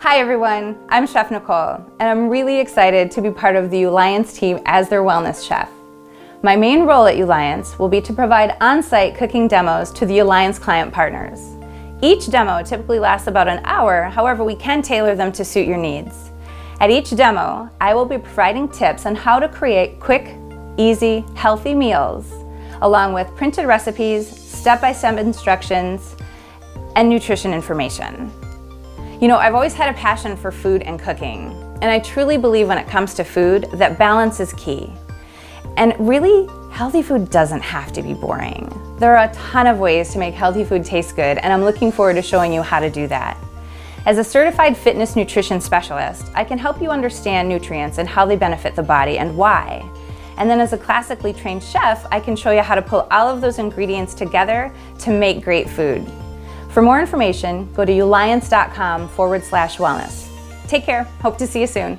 Hi everyone, I'm Chef Nicole, and I'm really excited to be part of the Ulliance team as their wellness chef. My main role at Ulliance will be to provide on-site cooking demos to the Ulliance client partners. Each demo typically lasts about an hour, however we can tailor them to suit your needs. At each demo, I will be providing tips on how to create quick, easy, healthy meals, along with printed recipes, step-by-step instructions, and nutrition information. You know, I've always had a passion for food and cooking, and I truly believe when it comes to food that balance is key. And really, healthy food doesn't have to be boring. There are a ton of ways to make healthy food taste good, and I'm looking forward to showing you how to do that. As a certified fitness nutrition specialist, I can help you understand nutrients and how they benefit the body and why. And then as a classically trained chef, I can show you how to pull all of those ingredients together to make great food. For more information, go to ulliance.com/wellness. Take care. Hope to see you soon.